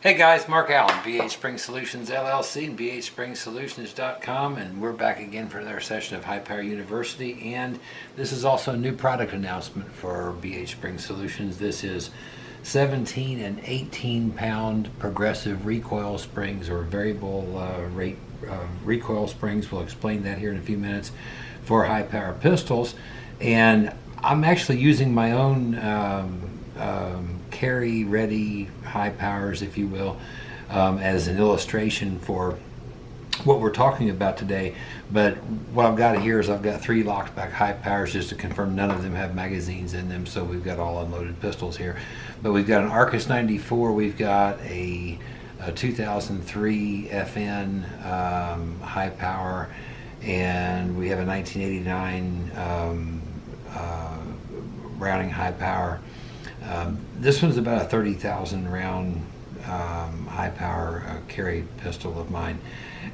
Hey guys, Mark Allen, BHSpringSolutions LLC and BHSpringSolutions.com, and we're back again for another session of High Power University. And this is also a new product announcement for BHSpringSolutions. This is 17 and 18 pound progressive recoil springs, or variable rate recoil springs. We'll explain that here in a few minutes, for high power pistols. And I'm actually using my own carry ready high powers, if you will, as an illustration for what we're talking about today. But what I've got here is I've got 3 locked back high powers, just to confirm none of them have magazines in them, so we've got all unloaded pistols here. But we've got an Arcus 94, we've got a 2003 FN high power, and we have a 1989 Browning high power. This one's about a 30,000 round high power carry pistol of mine,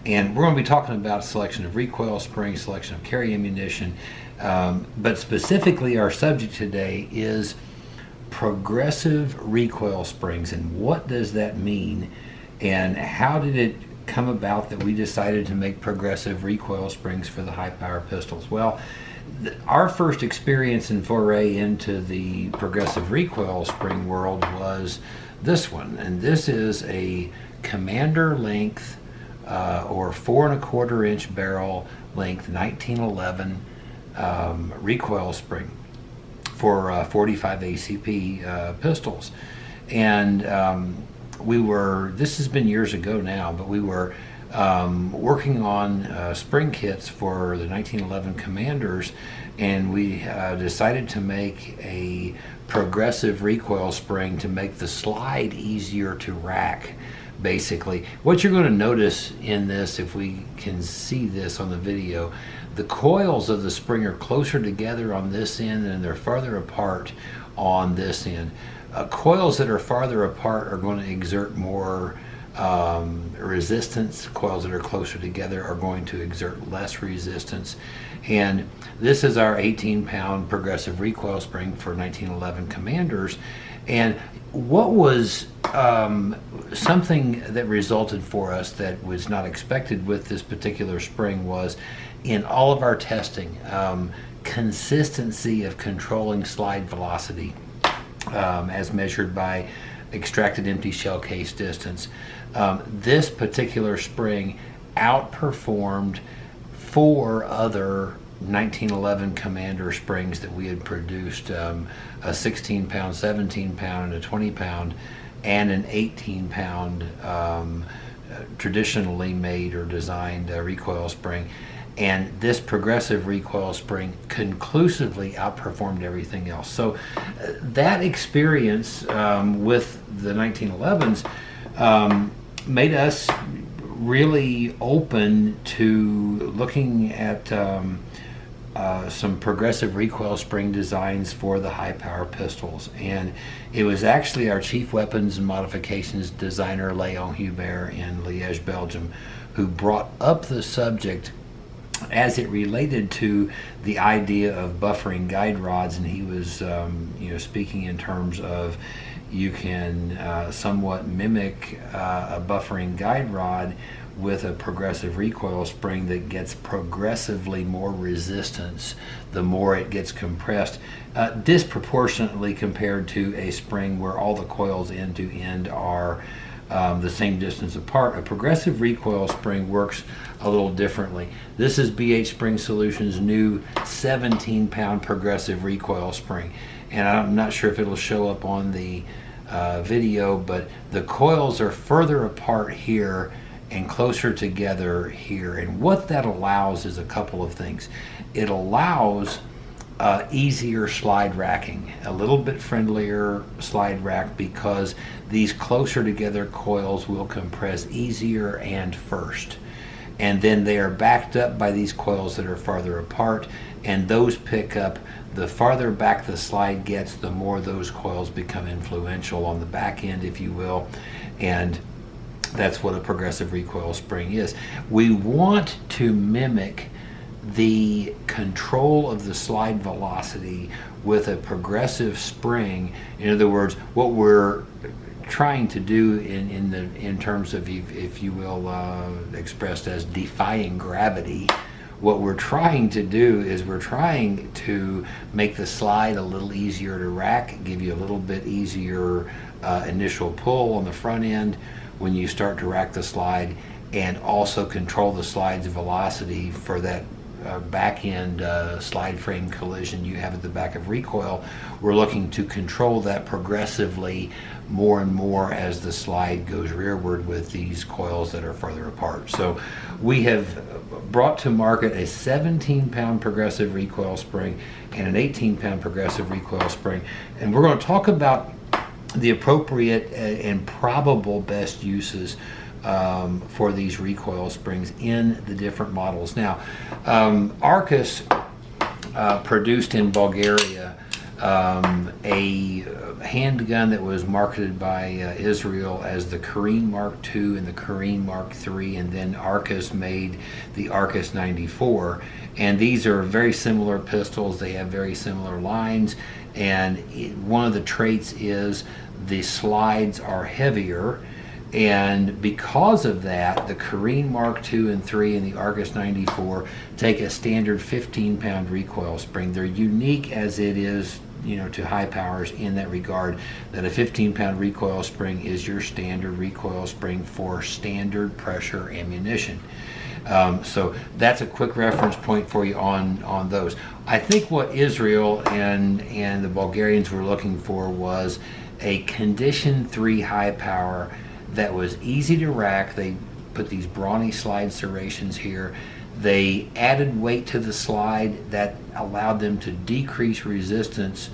and we're going to be talking about selection of recoil springs, selection of carry ammunition, but specifically our subject today is progressive recoil springs, and what does that mean, and how did it come about that we decided to make progressive recoil springs for the high power pistols. Well, our first experience and foray into the progressive recoil spring world was this one, and this is a commander length or 4 1/4 inch barrel length 1911 recoil spring for 45 ACP pistols. And this has been years ago now, but we were working on spring kits for the 1911 Commanders, and we decided to make a progressive recoil spring to make the slide easier to rack. Basically, what you're going to notice in this, if we can see this on the video, the coils of the spring are closer together on this end and they're farther apart on this end. Coils that are farther apart are going to exert more resistance. Coils that are closer together are going to exert less resistance. And this is our 18 pound progressive recoil spring for 1911 Commanders. And what was something that resulted for us that was not expected with this particular spring was, in all of our testing, consistency of controlling slide velocity as measured by extracted empty shell case distance. This particular spring outperformed 4 other 1911 Commander springs that we had produced, a 16 pound, 17 pound, and a 20 pound, and an 18 pound traditionally made or designed recoil spring. And this progressive recoil spring conclusively outperformed everything else. So that experience with the 1911s made us really open to looking at some progressive recoil spring designs for the high power pistols. And it was actually our chief weapons and modifications designer, Léon Hubert in Liège, Belgium, who brought up the subject as it related to the idea of buffering guide rods. And he was speaking in terms of, you can somewhat mimic a buffering guide rod with a progressive recoil spring that gets progressively more resistance the more it gets compressed, disproportionately compared to a spring where all the coils end to end are the same distance apart. A progressive recoil spring works a little differently. This is BHSpringSolutions' new 17 pound progressive recoil spring, and I'm not sure if it'll show up on the video, but the coils are further apart here and closer together here. And what that allows is a couple of things. It allows easier slide racking, a little bit friendlier slide rack, because these closer together coils will compress easier and first, and then they are backed up by these coils that are farther apart, and those pick up. The farther back the slide gets, the more those coils become influential on the back end, if you will. And that's what a progressive recoil spring is. We want to mimic the control of the slide velocity with a progressive spring. In other words, what we're trying to do in terms of, if you will, expressed as defying gravity. What we're trying to do is we're trying to make the slide a little easier to rack, give you a little bit easier initial pull on the front end when you start to rack the slide, and also control the slide's velocity for that back end slide frame collision you have at the back of Recoil. We're looking to control that progressively more and more as the slide goes rearward with these coils that are farther apart. So we have brought to market a 17-pound progressive recoil spring and an 18-pound progressive recoil spring, and we're going to talk about the appropriate and probable best uses for these recoil springs in the different models. Now, Arcus produced in Bulgaria a handgun that was marketed by Israel as the Karine Mark II and the Karine Mark III, and then Arcus made the Arcus 94. And these are very similar pistols. They have very similar lines, and one of the traits is the slides are heavier. And because of that, the Karine Mark II and III and the Arcus 94 take a standard 15-pound recoil spring. They're unique as it is, to high powers in that regard, that a 15-pound recoil spring is your standard recoil spring for standard pressure ammunition. So that's a quick reference point for you on those. I think what Israel and the Bulgarians were looking for was a condition 3 high power that was easy to rack. They put these brawny slide serrations here. They added weight to the slide that allowed them to decrease resistance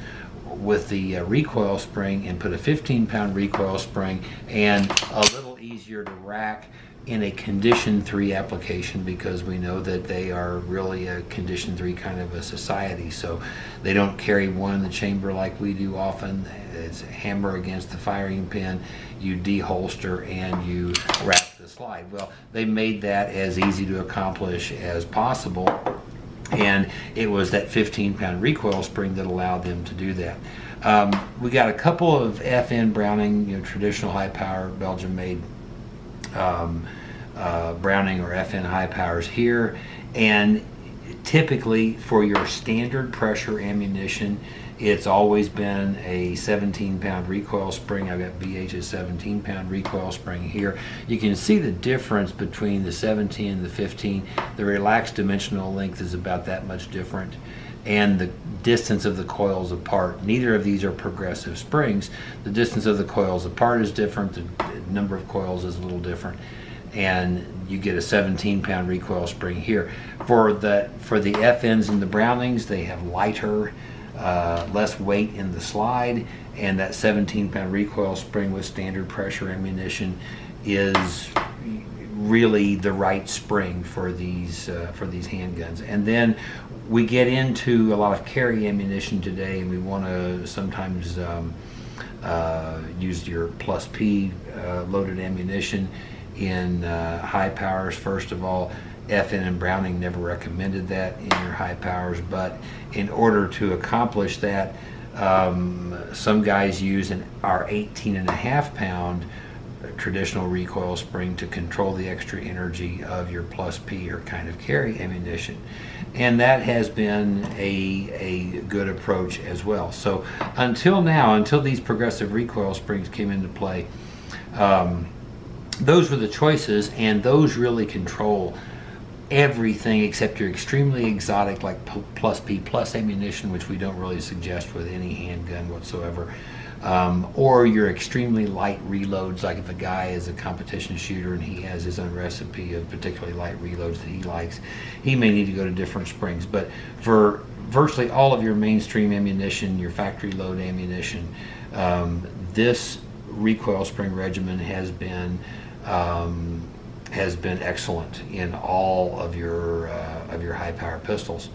with the recoil spring, and put a 15-pound recoil spring, and a little easier to rack in a condition 3 application, because we know that they are really a condition 3 kind of a society. So they don't carry one in the chamber like we do often. It's hammer against the firing pin, you deholster and you wrap the slide. Well, they made that as easy to accomplish as possible, and it was that 15-pound recoil spring that allowed them to do that. We got a couple of FN Browning, traditional high power Belgium made Browning or FN high powers here, and typically for your standard pressure ammunition, it's always been a 17-pound recoil spring. I've got BH's 17-pound recoil spring here. You can see the difference between the 17 and the 15. The relaxed dimensional length is about that much different, and the distance of the coils apart. Neither of these are progressive springs. The distance of the coils apart is different. The number of coils is a little different, and you get a 17-pound recoil spring here. For the FNs and the Brownings, they have lighter, less weight in the slide, and that 17-pound recoil spring with standard pressure ammunition is really the right spring for these handguns. And then we get into a lot of carry ammunition today, and we want to sometimes use your plus P loaded ammunition in high powers. First of all, FN and Browning never recommended that in your high powers, but in order to accomplish that, some guys use our 18.5-pound traditional recoil spring to control the extra energy of your plus P or kind of carry ammunition, and that has been a good approach as well. So until now, until these progressive recoil springs came into play, those were the choices, and those really control everything except your extremely exotic like plus P plus ammunition, which we don't really suggest with any handgun whatsoever, or your extremely light reloads, like if a guy is a competition shooter and he has his own recipe of particularly light reloads that he likes, he may need to go to different springs. But for virtually all of your mainstream ammunition, your factory load ammunition, this recoil spring regimen has been excellent in all of your high power pistols.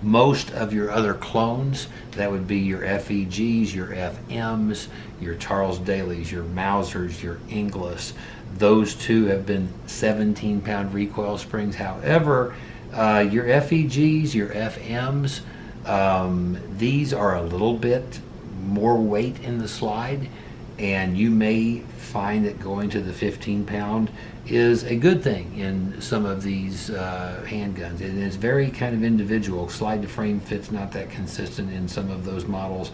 Most of your other clones, that would be your FEGs, your FMs, your Charles Daly's, your Mausers, your Inglis, those two have been 17-pound recoil springs. However, your FEGs, your FMs, these are a little bit more weight in the slide, and you may find that going to the 15-pound is a good thing in some of these handguns. And it's very kind of individual. Slide to frame fit's not that consistent in some of those models,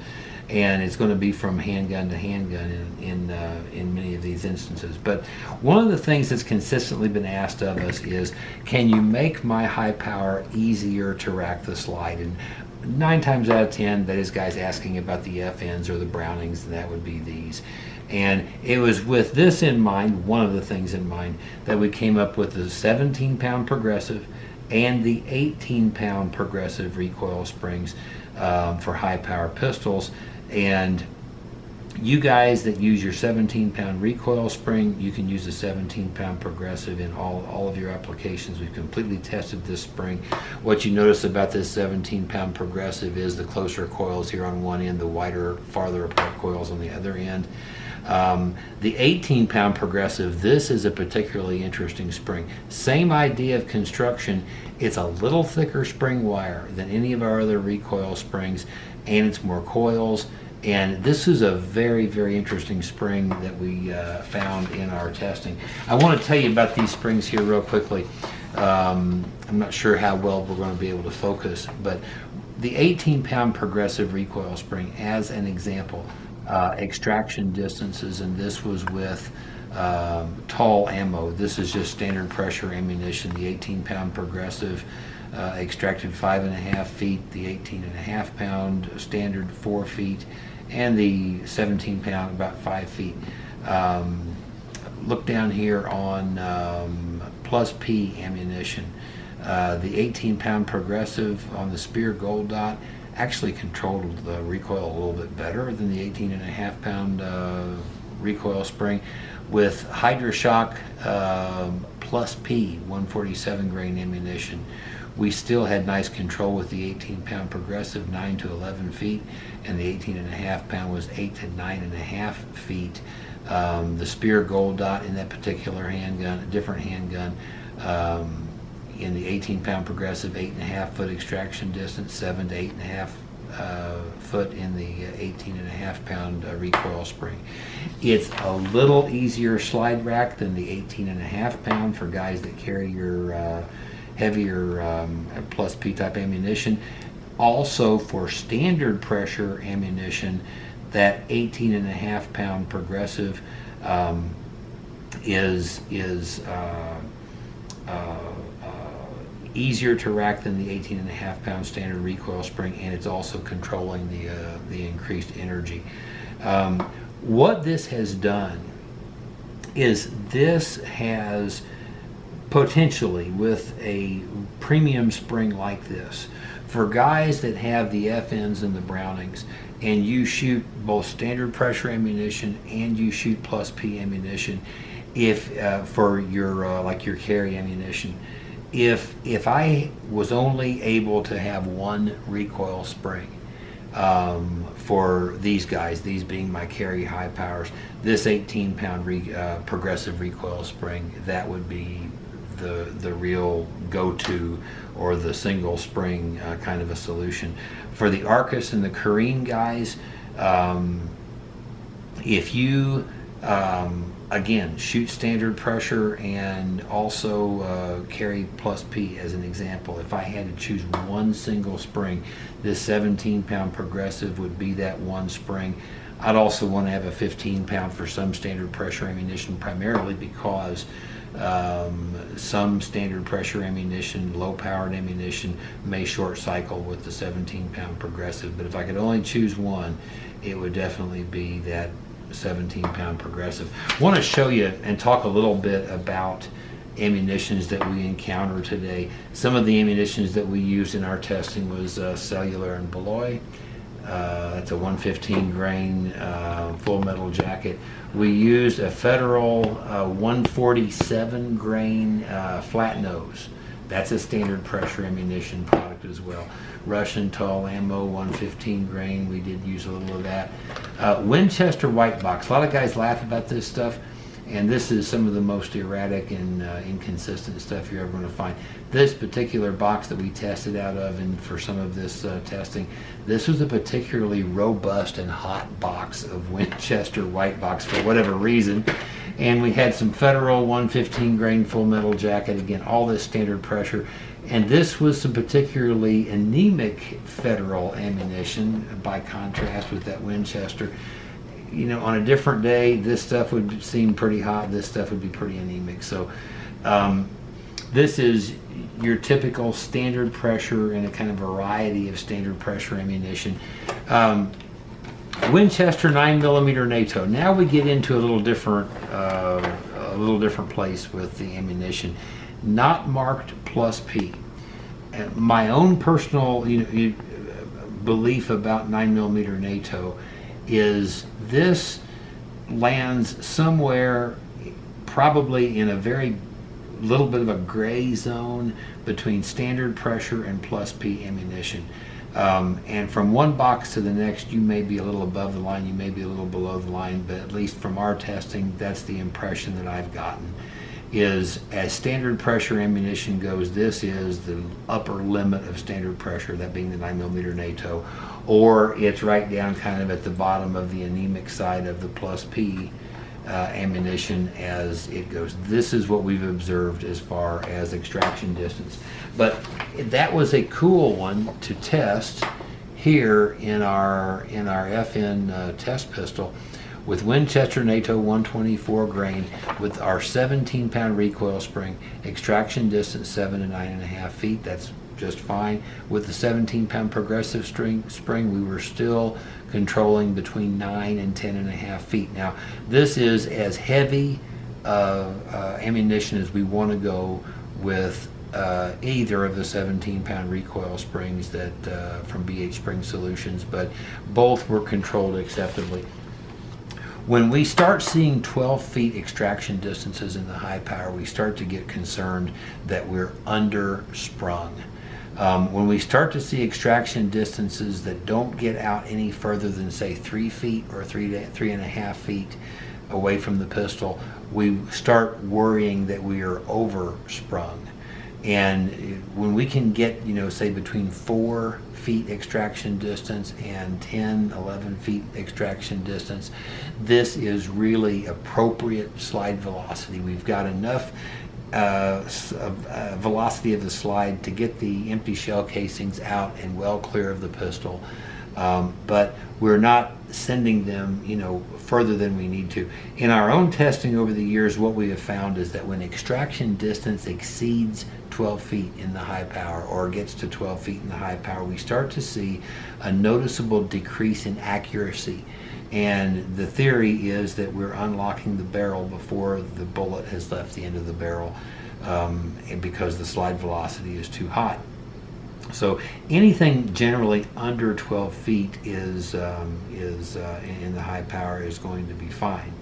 and it's going to be from handgun to handgun in many of these instances. But one of the things that's consistently been asked of us is, can you make my high power easier to rack the slide? And 9 times out of 10, that is guys asking about the FNs or the Brownings, and that would be these. And it was with this in mind, one of the things in mind, that we came up with the 17-pound progressive and the 18-pound progressive recoil springs for high power pistols. And you guys that use your 17-pound recoil spring, you can use a 17-pound progressive in all of your applications. We've completely tested this spring. What you notice about this 17-pound progressive is the closer coils here on one end, the wider, farther apart coils on the other end. The 18-pound progressive, this is a particularly interesting spring. Same idea of construction. It's a little thicker spring wire than any of our other recoil springs, and it's more coils. And this is a very, very interesting spring that we found in our testing. I want to tell you about these springs here real quickly. I'm not sure how well we're going to be able to focus, but the 18-pound progressive recoil spring, as an example, extraction distances, and this was with tall ammo. This is just standard pressure ammunition. The 18-pound progressive extracted 5.5 feet, the 18.5-pound standard 4 feet, and the 17-pound about 5 feet. Look down here on plus P ammunition. The 18-pound progressive on the Spear Gold Dot actually controlled the recoil a little bit better than the 18.5-pound recoil spring. With Hydroshock plus P 147 grain ammunition, we still had nice control with the 18-pound progressive, 9 to 11 feet, and the 18.5-pound was 8 to 9.5 feet. The Spear Gold Dot in that particular handgun, a different handgun, in the 18-pound progressive, 8.5 foot extraction distance, 7 to 8.5 foot in the 18.5-pound recoil spring. It's a little easier slide rack than the 18.5-pound for guys that carry your heavier plus P type ammunition. Also, for standard pressure ammunition, that 18.5-pound progressive is easier to rack than the 18.5-pound standard recoil spring, and it's also controlling the increased energy. What this has done is this has potentially, with a premium spring like this, for guys that have the FNs and the Brownings, and you shoot both standard pressure ammunition and you shoot plus P ammunition, if for your like your carry ammunition, if I was only able to have one recoil spring for these guys, these being my carry high powers, this 18-pound progressive recoil spring, that would be the real go-to, or the single spring kind of a solution. For the Arcus and the Kareen guys, if you again shoot standard pressure and also carry plus P as an example, if I had to choose one single spring, this 17-pound progressive would be that one spring. I'd also want to have a 15-pound for some standard pressure ammunition, primarily because some standard pressure ammunition, low powered ammunition, may short cycle with the 17-pound progressive. But if I could only choose one, it would definitely be that 17-pound progressive. I want to show you and talk a little bit about ammunitions that we encounter today. Some of the ammunitions that we used in our testing was cellular and Beloy. That's a 115 grain full metal jacket. We used a Federal 147 grain flat nose. That's a standard pressure ammunition product as well. Russian tall ammo, 115 grain. We did use a little of that. Winchester white box. A lot of guys laugh about this stuff. and this is some of the most erratic and inconsistent stuff you're ever going to find. This particular box that we tested out of, and for some of this testing, this was a particularly robust and hot box of Winchester white box for whatever reason. And we had some Federal 115 grain full metal jacket, again, all this standard pressure. And this was some particularly anemic Federal ammunition by contrast with that Winchester. You know, on a different day, this stuff would seem pretty hot, this stuff would be pretty anemic. So this is your typical standard pressure and a kind of variety of standard pressure ammunition. Winchester 9mm NATO. Now we get into a little different place with the ammunition. Not marked plus P. My own personal belief about 9mm NATO is this lands somewhere probably in a very little bit of a gray zone between standard pressure and plus P ammunition. And from one box to the next, you may be a little above the line, you may be a little below the line, but at least from our testing, that's the impression that I've gotten. Is as standard pressure ammunition goes, this is the upper limit of standard pressure, that being the 9mm NATO, or it's right down kind of at the bottom of the anemic side of the plus P ammunition as it goes. This is what we've observed as far as extraction distance. But that was a cool one to test here in our FN test pistol with Winchester NATO 124 grain with our 17-pound recoil spring, extraction distance 7 to 9.5 feet. That's just fine. With the 17-pound progressive spring, we were still controlling between 9 and 10.5 feet. Now, this is as heavy ammunition as we want to go with either of the 17-pound recoil springs that from BHSpringSolutions, but both were controlled acceptably. When we start seeing 12 feet extraction distances in the high power, we start to get concerned that we're undersprung. When we start to see extraction distances that don't get out any further than, say, 3 feet or 3.5 feet away from the pistol, we start worrying that we are oversprung. And when we can get, say between 4 feet extraction distance and 10, 11 feet extraction distance, this is really appropriate slide velocity. We've got enough velocity of the slide to get the empty shell casings out and well clear of the pistol. But we're not sending them, further than we need to. In our own testing over the years, what we have found is that when extraction distance exceeds 12 feet in the high power or gets to 12 feet in the high power, we start to see a noticeable decrease in accuracy. And the theory is that we're unlocking the barrel before the bullet has left the end of the barrel because the slide velocity is too hot. So anything generally under 12 feet is in the high power is going to be fine.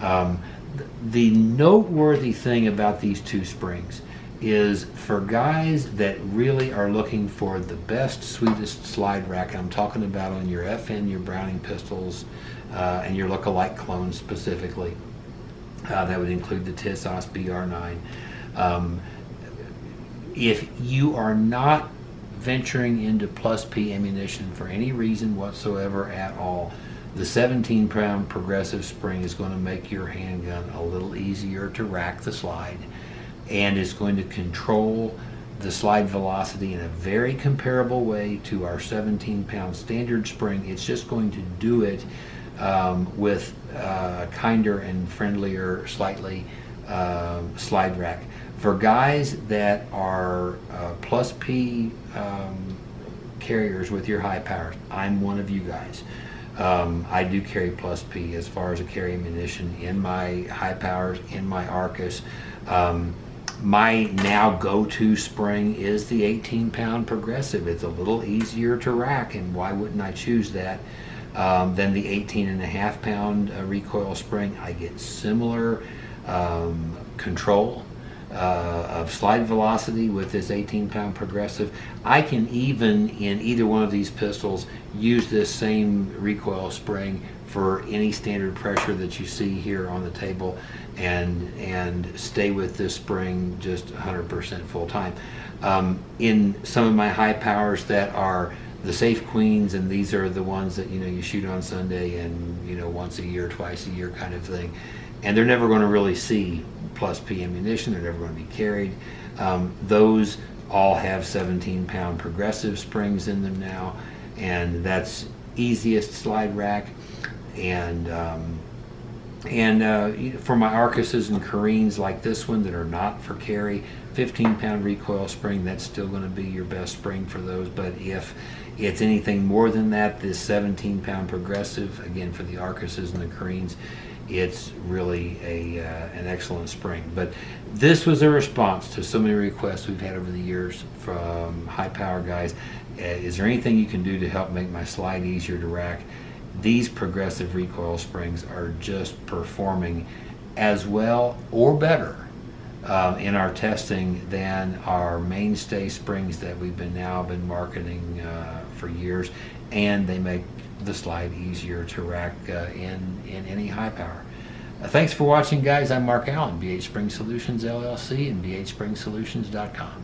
The noteworthy thing about these two springs is for guys that really are looking for the best, sweetest slide rack. I'm talking about on your FN, your Browning pistols, and your look-alike clones specifically. That would include the TISOS BR9. If you are not venturing into plus P ammunition for any reason whatsoever at all, the 17-pound progressive spring is going to make your handgun a little easier to rack the slide, and it's going to control the slide velocity in a very comparable way to our 17-pound standard spring. It's just going to do it with a kinder and friendlier, slightly slide rack. For guys that are plus P carriers with your high powers, I'm one of you guys. I do carry plus P as far as a carry ammunition in my high powers, in my Arcus. My now go-to spring is the 18-pound progressive. It's a little easier to rack, and why wouldn't I choose that than the 18.5-pound recoil spring? I get similar control of slide velocity with this 18-pound progressive. I can even, in either one of these pistols, use this same recoil spring for any standard pressure that you see here on the table, and stay with this spring just 100% full time. In some of my high powers that are the Safe Queens, and these are the ones that you shoot on Sunday and once a year, twice a year kind of thing, and they're never going to really see plus P ammunition. They're never going to be carried. Those all have 17-pound progressive springs in them now, and that's easiest slide rack. And for my Arcuses and Careens like this one that are not for carry, 15-pound recoil spring, that's still going to be your best spring for those. But if it's anything more than that, this 17-pound progressive, again for the Arcuses and the Careens, it's really an excellent spring. But this was a response to so many requests we've had over the years from high power guys. Is there anything you can do to help make my slide easier to rack? These progressive recoil springs are just performing as well or better in our testing than our mainstay springs that we've been marketing for years, and they make the slide easier to rack in any high power. Thanks for watching, guys. I'm Mark Allen, BH Spring Solutions LLC and BHSpringSolutions.com.